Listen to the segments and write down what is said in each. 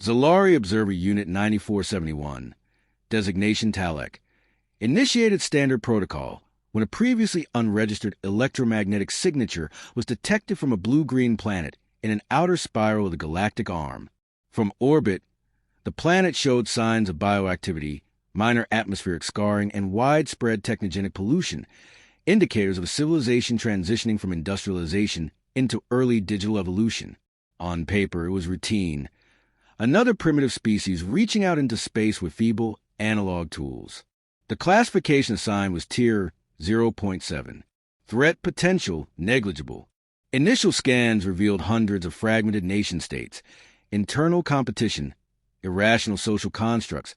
Zalari Observer Unit 9471, designation Talek, initiated standard protocol when a previously unregistered electromagnetic signature was detected from a blue-green planet in an outer spiral of the galactic arm. From orbit, the planet showed signs of bioactivity, minor atmospheric scarring, and widespread technogenic pollution, indicators of a civilization transitioning from industrialization into early digital evolution. On paper, it was routine. Another primitive species reaching out into space with feeble analog tools. The classification assigned was Tier 0.7. Threat potential negligible. Initial scans revealed hundreds of fragmented nation-states, internal competition, irrational social constructs,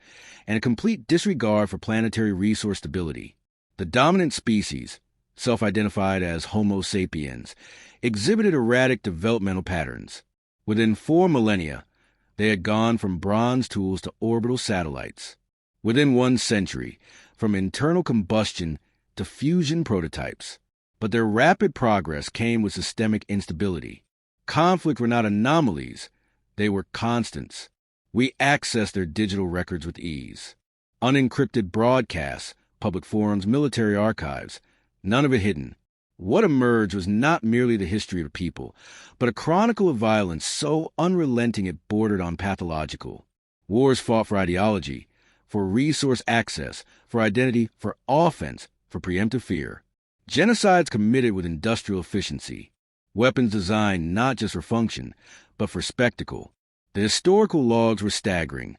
and a complete disregard for planetary resource stability. The dominant species, self-identified as Homo sapiens, exhibited erratic developmental patterns. Within 4 millennia, they had gone from bronze tools to orbital satellites. Within 1 century, from internal combustion to fusion prototypes. But their rapid progress came with systemic instability. Conflict were not anomalies, they were constants. We accessed their digital records with ease. Unencrypted broadcasts, public forums, military archives, none of it hidden. What emerged was not merely the history of a people, but a chronicle of violence so unrelenting it bordered on pathological. Wars fought for ideology, for resource access, for identity, for offense, for preemptive fear. Genocides committed with industrial efficiency. Weapons designed not just for function, but for spectacle. The historical logs were staggering.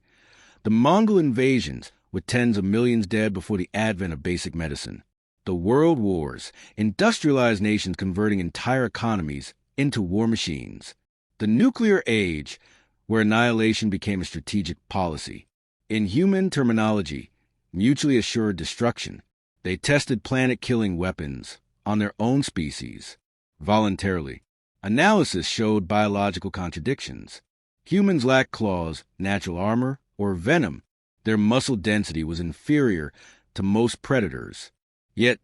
The Mongol invasions, with tens of millions dead before the advent of basic medicine. The world wars, industrialized nations converting entire economies into war machines. The nuclear age, where annihilation became a strategic policy. In human terminology, mutually assured destruction. They tested planet-killing weapons on their own species, voluntarily. Analysis showed biological contradictions. Humans lacked claws, natural armor, or venom. Their muscle density was inferior to most predators. Yet,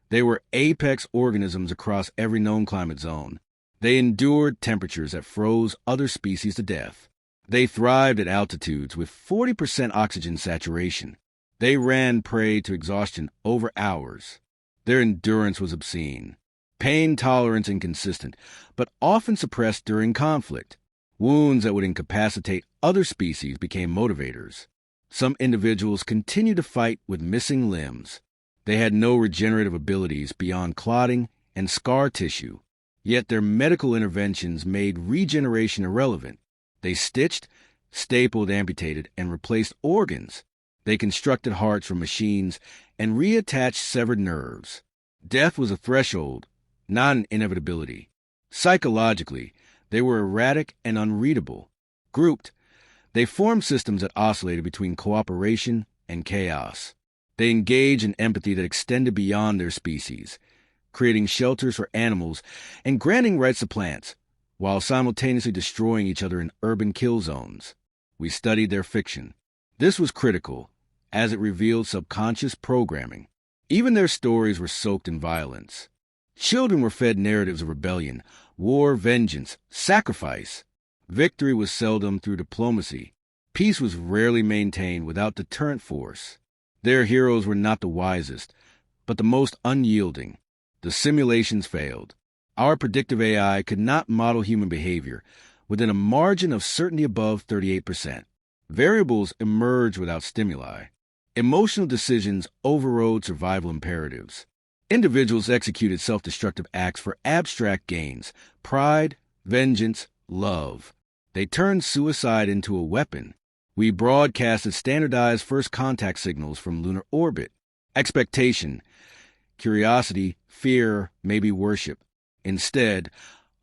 they were apex organisms across every known climate zone. They endured temperatures that froze other species to death. They thrived at altitudes with 40% oxygen saturation. They ran prey to exhaustion over hours. Their endurance was obscene. Pain tolerance inconsistent, but often suppressed during conflict. Wounds that would incapacitate other species became motivators. Some individuals continued to fight with missing limbs. They had no regenerative abilities beyond clotting and scar tissue. Yet their medical interventions made regeneration irrelevant. They stitched, stapled, amputated, and replaced organs. They constructed hearts from machines and reattached severed nerves. Death was a threshold, not an inevitability. Psychologically, they were erratic and unreadable. Grouped, they formed systems that oscillated between cooperation and chaos. They engaged in empathy that extended beyond their species, creating shelters for animals and granting rights to plants, while simultaneously destroying each other in urban kill zones. We studied their fiction. This was critical, as it revealed subconscious programming. Even their stories were soaked in violence. Children were fed narratives of rebellion, war, vengeance, sacrifice. Victory was seldom through diplomacy. Peace was rarely maintained without deterrent force. Their heroes were not the wisest, but the most unyielding. The simulations failed. Our predictive AI could not model human behavior within a margin of certainty above 38%. Variables emerged without stimuli. Emotional decisions overrode survival imperatives. Individuals executed self-destructive acts for abstract gains, pride, vengeance, love. They turned suicide into a weapon. We broadcasted standardized first contact signals from lunar orbit. Expectation, curiosity, fear, maybe worship. Instead,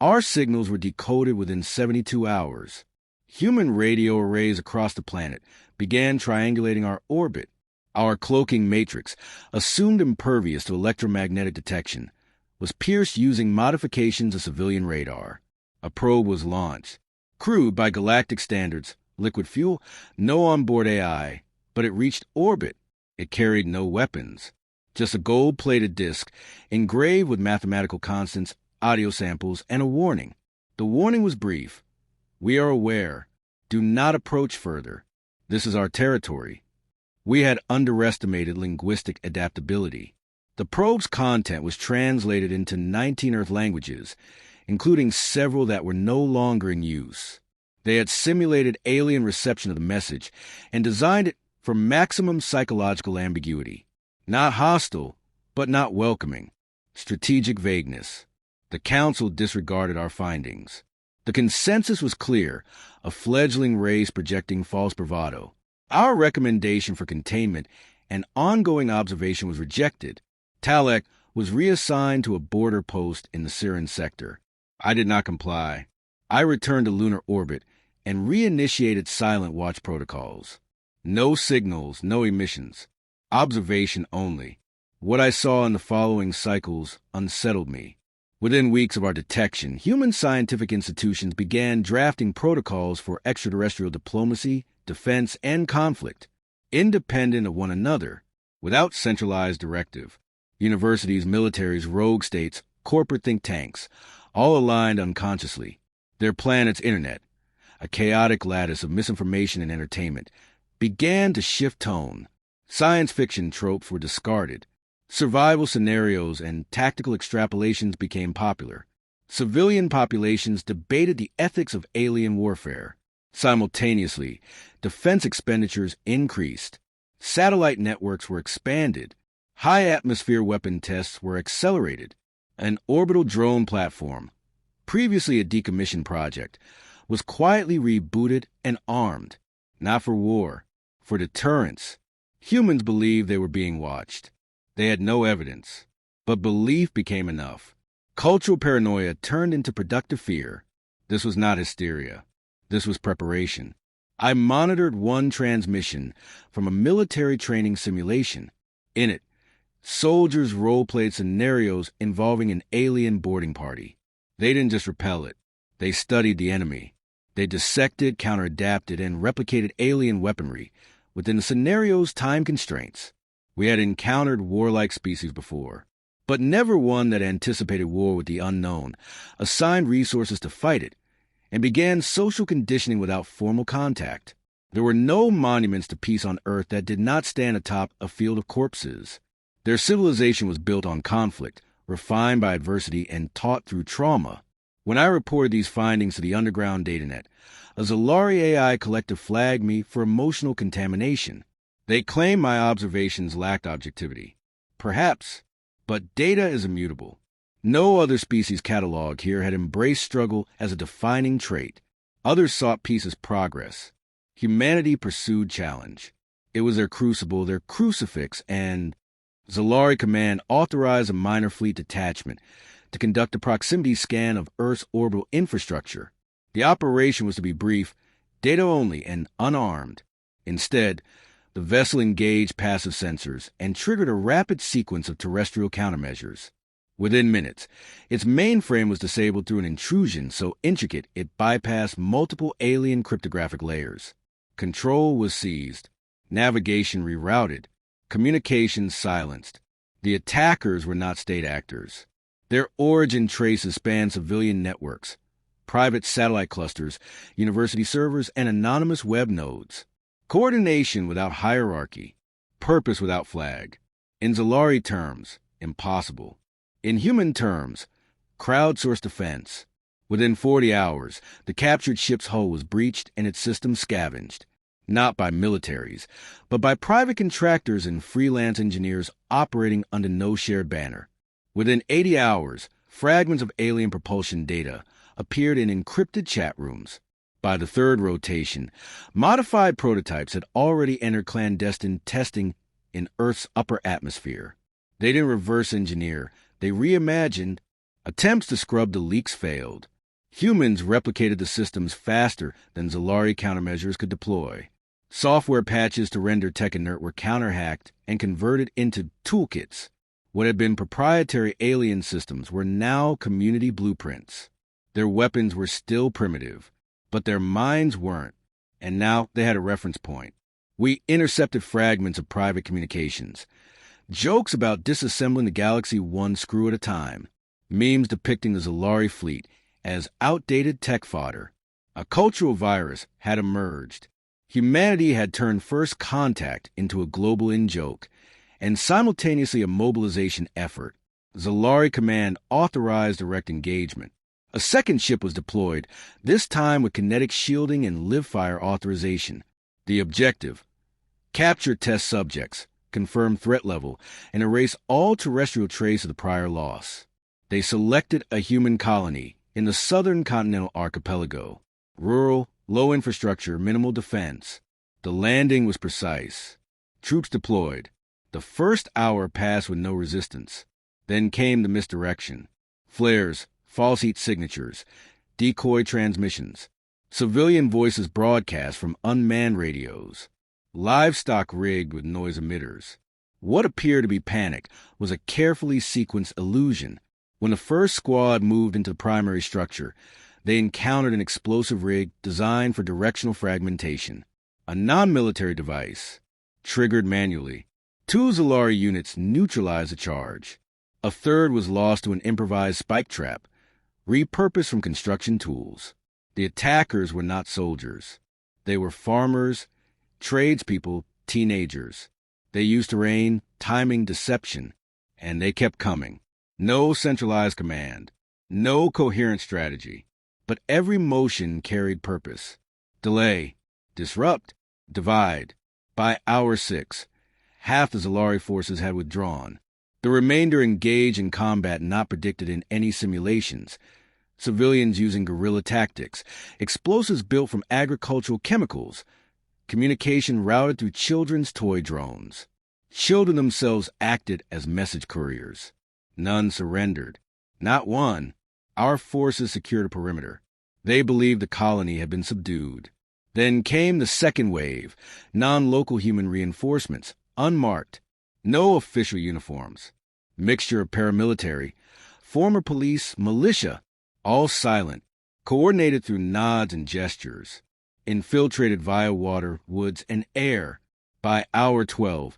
our signals were decoded within 72 hours. Human radio arrays across the planet began triangulating our orbit. Our cloaking matrix, assumed impervious to electromagnetic detection, was pierced using modifications of civilian radar. A probe was launched. Crewed by galactic standards, liquid fuel, no onboard AI, but it reached orbit. It carried no weapons. Just a gold-plated disk, engraved with mathematical constants, audio samples, and a warning. The warning was brief. We are aware. Do not approach further. This is our territory. We had underestimated linguistic adaptability. The probe's content was translated into 19 Earth languages, including several that were no longer in use. They had simulated alien reception of the message and designed it for maximum psychological ambiguity. Not hostile, but not welcoming. Strategic vagueness. The Council disregarded our findings. The consensus was clear, a fledgling race projecting false bravado. Our recommendation for containment and ongoing observation was rejected. Talek was reassigned to a border post in the Siren sector. I did not comply. I returned to lunar orbit and reinitiated silent watch protocols. No signals, no emissions. Observation only. What I saw in the following cycles unsettled me. Within weeks of our detection, human scientific institutions began drafting protocols for extraterrestrial diplomacy, defense, and conflict, independent of one another, without centralized directive. Universities, militaries, rogue states, corporate think tanks, all aligned unconsciously. Their planet's internet, a chaotic lattice of misinformation and entertainment, began to shift tone. Science fiction tropes were discarded. Survival scenarios and tactical extrapolations became popular. Civilian populations debated the ethics of alien warfare. Simultaneously, defense expenditures increased. Satellite networks were expanded. High-atmosphere weapon tests were accelerated. An orbital drone platform, previously a decommissioned project, was quietly rebooted and armed. Not for war, for deterrence. Humans believed they were being watched. They had no evidence, but belief became enough. Cultural paranoia turned into productive fear. This was not hysteria. This was preparation. I monitored one transmission from a military training simulation. In it, soldiers role-played scenarios involving an alien boarding party. They didn't just repel it. They studied the enemy. They dissected, counter-adapted, and replicated alien weaponry within the scenario's time constraints. We had encountered warlike species before, but never one that anticipated war with the unknown, assigned resources to fight it, and began social conditioning without formal contact. There were no monuments to peace on Earth that did not stand atop a field of corpses. Their civilization was built on conflict, refined by adversity, and taught through trauma. When I reported these findings to the underground datanet, a Zalari AI collective flagged me for emotional contamination. They claimed my observations lacked objectivity. Perhaps, but data is immutable. No other species catalog here had embraced struggle as a defining trait. Others sought peace as progress. Humanity pursued challenge. It was their crucible, their crucifix, and Zalari Command authorized a minor fleet detachment to conduct a proximity scan of Earth's orbital infrastructure. The operation was to be brief, data only, and unarmed. Instead, the vessel engaged passive sensors and triggered a rapid sequence of terrestrial countermeasures. Within minutes, its mainframe was disabled through an intrusion so intricate it bypassed multiple alien cryptographic layers. Control was seized, navigation rerouted, communications silenced. The attackers were not state actors. Their origin traces spanned civilian networks, private satellite clusters, university servers, and anonymous web nodes. Coordination without hierarchy, purpose without flag. In Zalari terms, impossible. In human terms, crowdsourced defense. Within 40 hours, the captured ship's hull was breached and its systems scavenged, not by militaries, but by private contractors and freelance engineers operating under no shared banner. Within 80 hours, fragments of alien propulsion data appeared in encrypted chat rooms. By the third rotation, modified prototypes had already entered clandestine testing in Earth's upper atmosphere. They didn't reverse engineer, they reimagined. Attempts to scrub the leaks failed. Humans replicated the systems faster than Zalari countermeasures could deploy. Software patches to render tech inert were counter-hacked and converted into toolkits. What had been proprietary alien systems were now community blueprints. Their weapons were still primitive, but their minds weren't, and now they had a reference point. We intercepted fragments of private communications, jokes about disassembling the galaxy one screw at a time, memes depicting the Zalari fleet as outdated tech fodder. A cultural virus had emerged. Humanity had turned first contact into a global in-joke, and simultaneously a mobilization effort. Zalari Command authorized direct engagement. A second ship was deployed, this time with kinetic shielding and live-fire authorization. The objective: capture test subjects, confirm threat level, and erase all terrestrial trace of the prior loss. They selected a human colony in the southern continental archipelago. Rural, low infrastructure, minimal defense. The landing was precise. Troops deployed. The first hour passed with no resistance. Then came the misdirection. Flares, false heat signatures, decoy transmissions. Civilian voices broadcast from unmanned radios. Livestock rigged with noise emitters. What appeared to be panic was a carefully sequenced illusion. When the first squad moved into the primary structure, they encountered an explosive rig designed for directional fragmentation. A non-military device, triggered manually. 2 Zalari units neutralized the charge. A third was lost to an improvised spike trap, repurposed from construction tools. The attackers were not soldiers. They were farmers, tradespeople, teenagers. They used terrain, timing, deception, and they kept coming. No centralized command, no coherent strategy, but every motion carried purpose. Delay, disrupt, divide. By hour 6, half the Zalari forces had withdrawn. The remainder engaged in combat not predicted in any simulations. Civilians using guerrilla tactics, explosives built from agricultural chemicals, communication routed through children's toy drones. Children themselves acted as message couriers. None surrendered. Not one. Our forces secured a perimeter. They believed the colony had been subdued. Then came the second wave, non-local human reinforcements, unmarked, no official uniforms, mixture of paramilitary, former police, militia, all silent, coordinated through nods and gestures, infiltrated via water, woods, and air. By hour 12,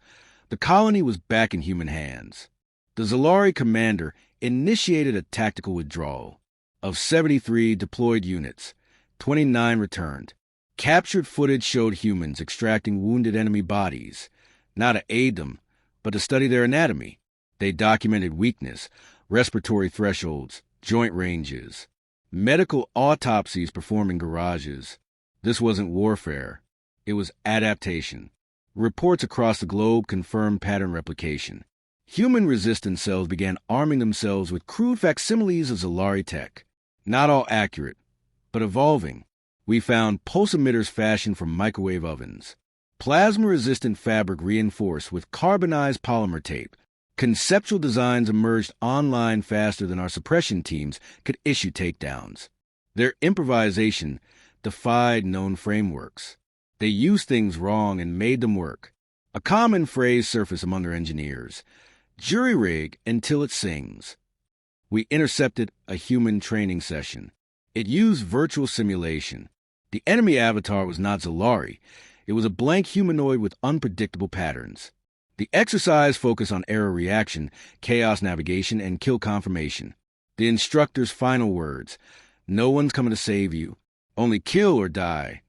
the colony was back in human hands. The Zalari commander initiated a tactical withdrawal. Of 73 deployed units, 29 returned. Captured footage showed humans extracting wounded enemy bodies, not to aid them, but to study their anatomy. They documented weakness, respiratory thresholds, joint ranges, medical autopsies performed in garages. This wasn't warfare. It was adaptation. Reports across the globe confirmed pattern replication. Human resistance cells began arming themselves with crude facsimiles of Zalari tech. Not all accurate, but evolving. We found pulse emitters fashioned from microwave ovens. Plasma-resistant fabric reinforced with carbonized polymer tape. Conceptual designs emerged online faster than our suppression teams could issue takedowns. Their improvisation defied known frameworks. They used things wrong and made them work. A common phrase surfaced among their engineers: jury-rig until it sings. We intercepted a human training session. It used virtual simulation. The enemy avatar was not Zalari. It was a blank humanoid with unpredictable patterns. The exercise focused on error reaction, chaos navigation, and kill confirmation. The instructor's final words: no one's coming to save you. Only kill or die.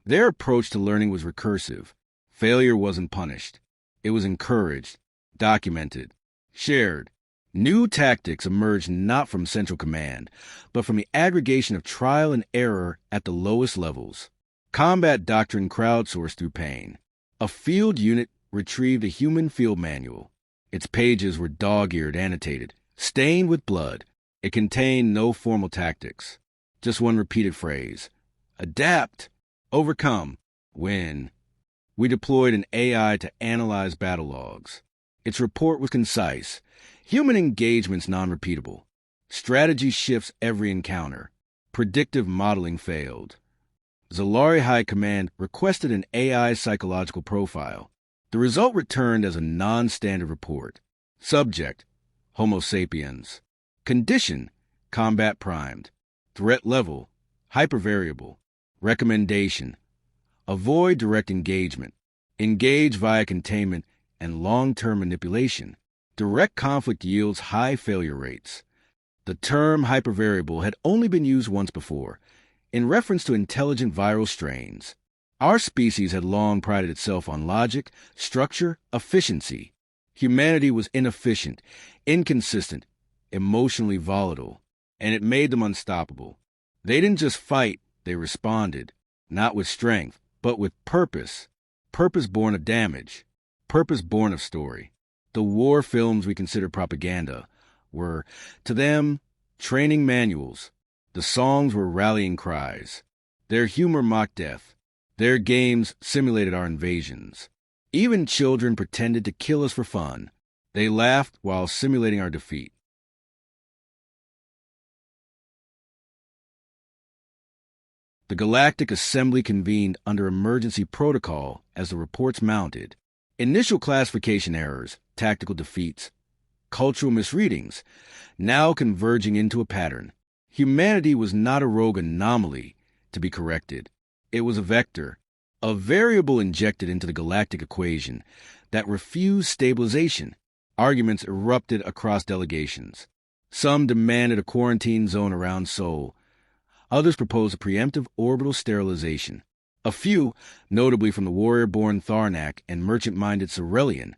Their approach to learning was recursive. Failure wasn't punished. It was encouraged, documented, shared. New tactics emerged not from central command, but from the aggregation of trial and error at the lowest levels. Combat doctrine crowdsourced through pain. A field unit retrieved a human field manual. Its pages were dog-eared, annotated, stained with blood. It contained no formal tactics, just one repeated phrase: adapt, overcome, win. We deployed an AI to analyze battle logs. Its report was concise. Human engagements non-repeatable. Strategy shifts every encounter. Predictive modeling failed. Zalari High Command requested an AI psychological profile. The result returned as a non-standard report. Subject: Homo sapiens. Condition: combat primed. Threat level: hypervariable. Recommendation: avoid direct engagement. Engage via containment and long-term manipulation. Direct conflict yields high failure rates. The term hypervariable had only been used once before, in reference to intelligent viral strains. Our species had long prided itself on logic, structure, efficiency. Humanity was inefficient, inconsistent, emotionally volatile, and it made them unstoppable. They didn't just fight, they responded, not with strength, but with purpose. Purpose born of damage, purpose born of story. The war films we consider propaganda were, to them, training manuals. The songs were rallying cries. Their humor mocked death. Their games simulated our invasions. Even children pretended to kill us for fun. They laughed while simulating our defeat. The Galactic Assembly convened under emergency protocol as the reports mounted. Initial classification errors, tactical defeats, cultural misreadings, now converging into a pattern. Humanity was not a rogue anomaly to be corrected. It was a vector, a variable injected into the galactic equation that refused stabilization. Arguments erupted across delegations. Some demanded a quarantine zone around Sol. Others proposed a preemptive orbital sterilization. A few, notably from the warrior-born Tharnak and merchant-minded Cerelian,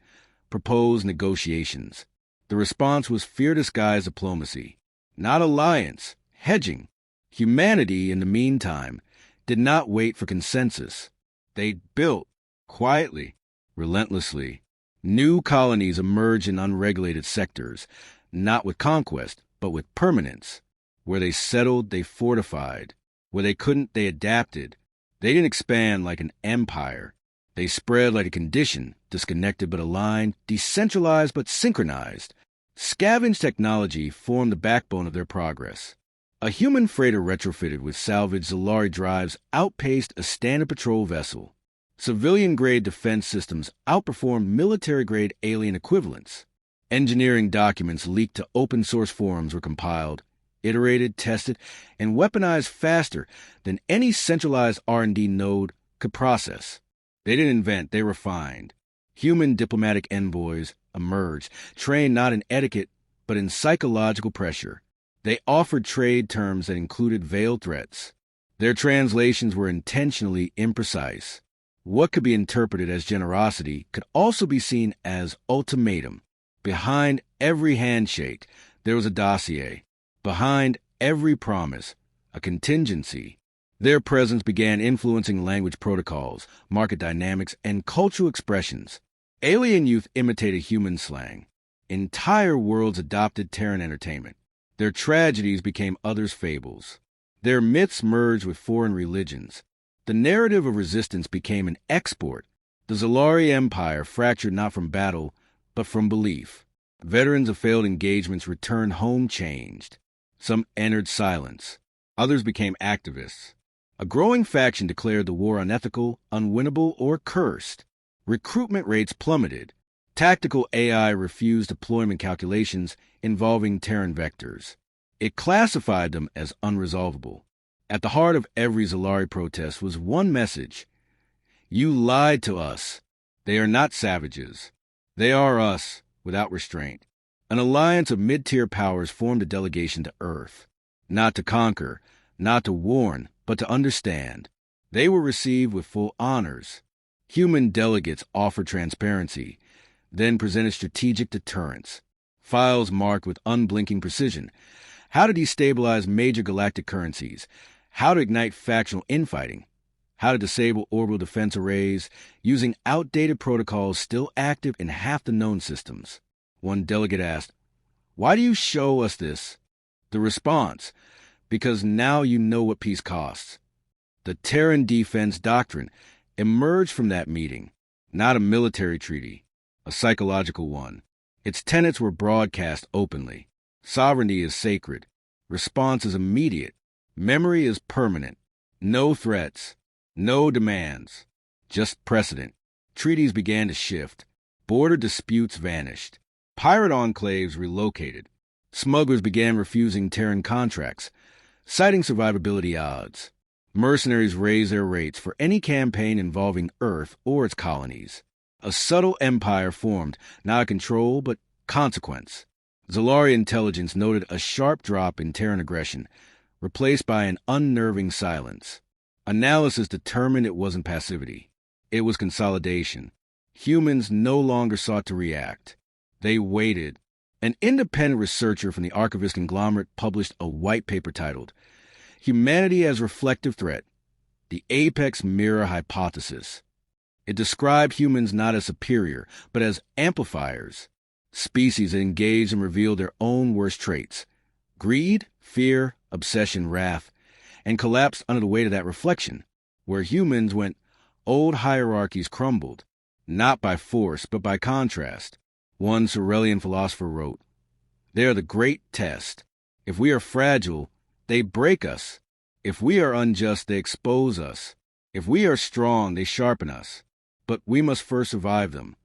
proposed negotiations. The response was fear-disguised diplomacy, not alliance, hedging. Humanity, in the meantime, did not wait for consensus. They built, quietly, relentlessly. New colonies emerged in unregulated sectors, not with conquest, but with permanence. Where they settled, they fortified. Where they couldn't, they adapted. They didn't expand like an empire. They spread like a condition, disconnected but aligned, decentralized but synchronized. Scavenged technology formed the backbone of their progress. A human freighter retrofitted with salvaged Zalari drives outpaced a standard patrol vessel. Civilian-grade defense systems outperformed military-grade alien equivalents. Engineering documents leaked to open-source forums were compiled, iterated, tested, and weaponized faster than any centralized R&D node could process. They didn't invent, they refined. Human diplomatic envoys emerged, trained not in etiquette, but in psychological pressure. They offered trade terms that included veiled threats. Their translations were intentionally imprecise. What could be interpreted as generosity could also be seen as ultimatum. Behind every handshake, there was a dossier. Behind every promise, a contingency. Their presence began influencing language protocols, market dynamics, and cultural expressions. Alien youth imitated human slang. Entire worlds adopted Terran entertainment. Their tragedies became others' fables. Their myths merged with foreign religions. The narrative of resistance became an export. The Zalari Empire fractured not from battle, but from belief. Veterans of failed engagements returned home changed. Some entered silence. Others became activists. A growing faction declared the war unethical, unwinnable, or cursed. Recruitment rates plummeted. Tactical AI refused deployment calculations involving Terran vectors. It classified them as unresolvable. At the heart of every Zalari protest was one message. You lied to us. They are not savages. They are us, without restraint. An alliance of mid-tier powers formed a delegation to Earth. Not to conquer, not to warn, but to understand. They were received with full honors. Human delegates offered transparency, then presented strategic deterrence. Files marked with unblinking precision. How to destabilize major galactic currencies. How to ignite factional infighting. How to disable orbital defense arrays using outdated protocols still active in half the known systems. One delegate asked, "Why do you show us this?" The response, "Because now you know what peace costs." The Terran Defense Doctrine emerged from that meeting, not a military treaty, a psychological one. Its tenets were broadcast openly. Sovereignty is sacred. Response is immediate. Memory is permanent. No threats. No demands. Just precedent. Treaties began to shift. Border disputes vanished. Pirate enclaves relocated. Smugglers began refusing Terran contracts, citing survivability odds. Mercenaries raised their rates for any campaign involving Earth or its colonies. A subtle empire formed, not control, but consequence. Zalari intelligence noted a sharp drop in Terran aggression, replaced by an unnerving silence. Analysis determined it wasn't passivity. It was consolidation. Humans no longer sought to react. They waited. An independent researcher from the archivist conglomerate published a white paper titled, Humanity as Reflective Threat, the Apex Mirror Hypothesis. It described humans not as superior, but as amplifiers, species that engaged and revealed their own worst traits, greed, fear, obsession, wrath, and collapsed under the weight of that reflection. Where humans went, old hierarchies crumbled, not by force, but by contrast. One Sorelian philosopher wrote, "They are the great test. If we are fragile, they break us. If we are unjust, they expose us. If we are strong, they sharpen us. But we must first survive them."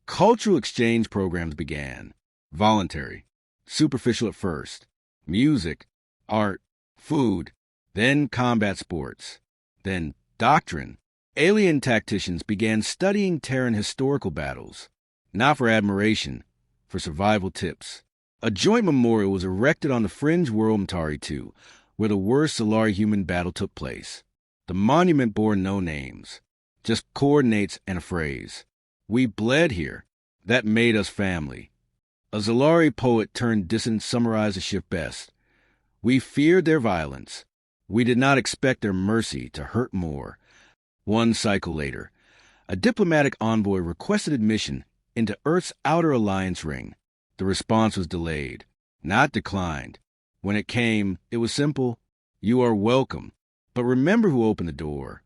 Cultural exchange programs began. Voluntary, superficial at first. Music, art, food, then combat sports, then doctrine. Alien tacticians began studying Terran historical battles, not for admiration, for survival tips. A joint memorial was erected on the fringe world Mtari 2, where the worst Solari human battle took place. The monument bore no names, just coordinates and a phrase. "We bled here. That made us family." A Zolari poet turned dissident summarized the shift best. "We feared their violence. We did not expect their mercy to hurt more." One cycle later, a diplomatic envoy requested admission into Earth's outer alliance ring. The response was delayed, not declined. When it came, it was simple. "You are welcome, but remember who opened the door."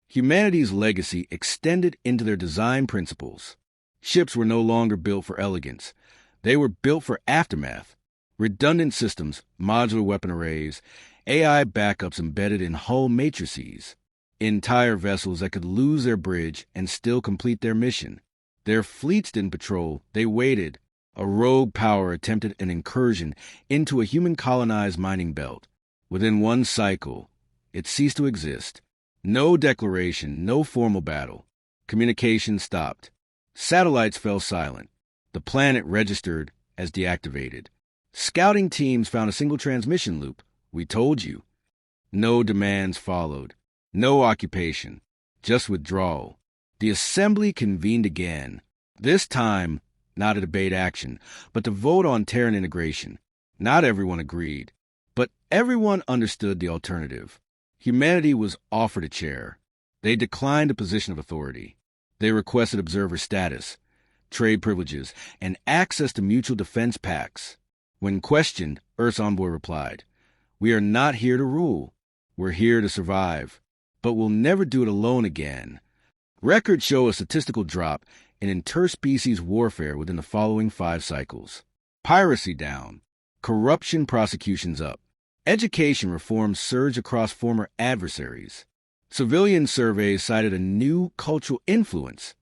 Humanity's legacy extended into their design principles. Ships were no longer built for elegance. They were built for aftermath. Redundant systems, modular weapon arrays, AI backups embedded in hull matrices. Entire vessels that could lose their bridge and still complete their mission. Their fleets didn't patrol, they waited. A rogue power attempted an incursion into a human-colonized mining belt. Within one cycle, it ceased to exist. No declaration, no formal battle. Communication stopped. Satellites fell silent. The planet registered as deactivated. Scouting teams found a single transmission loop. "We told you." No demands followed. No occupation. Just withdrawal. The assembly convened again. This time, not a debate action, but to vote on Terran integration. Not everyone agreed, but everyone understood the alternative. Humanity was offered a chair. They declined a position of authority. They requested observer status, trade privileges, and access to mutual defense pacts. When questioned, Earth's envoy replied, "We are not here to rule. We're here to survive. But we'll never do it alone again." Records show a statistical drop in interspecies warfare within the following 5 cycles. Piracy down. Corruption prosecutions up. Education reforms surge across former adversaries. Civilian surveys cited a new cultural influence,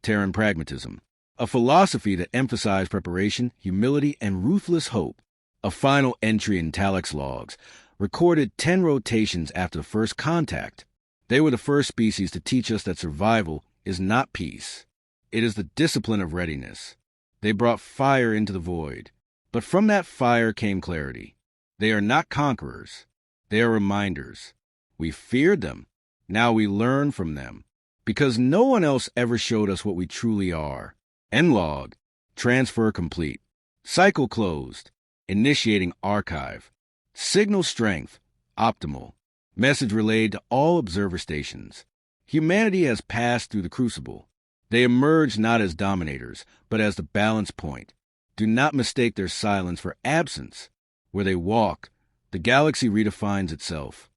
Terran pragmatism, a philosophy that emphasized preparation, humility, and ruthless hope. A final entry in Talek's logs recorded 10 rotations after the first contact. They were the first species to teach us that survival is not peace. It is the discipline of readiness. They brought fire into the void. But from that fire came clarity. They are not conquerors. They are reminders. We feared them. Now we learn from them. Because no one else ever showed us what we truly are. End log. Transfer complete. Cycle closed. Initiating archive. Signal strength. Optimal. Message relayed to all observer stations. Humanity has passed through the crucible. They emerge not as dominators, but as the balance point. Do not mistake their silence for absence. Where they walk, the galaxy redefines itself.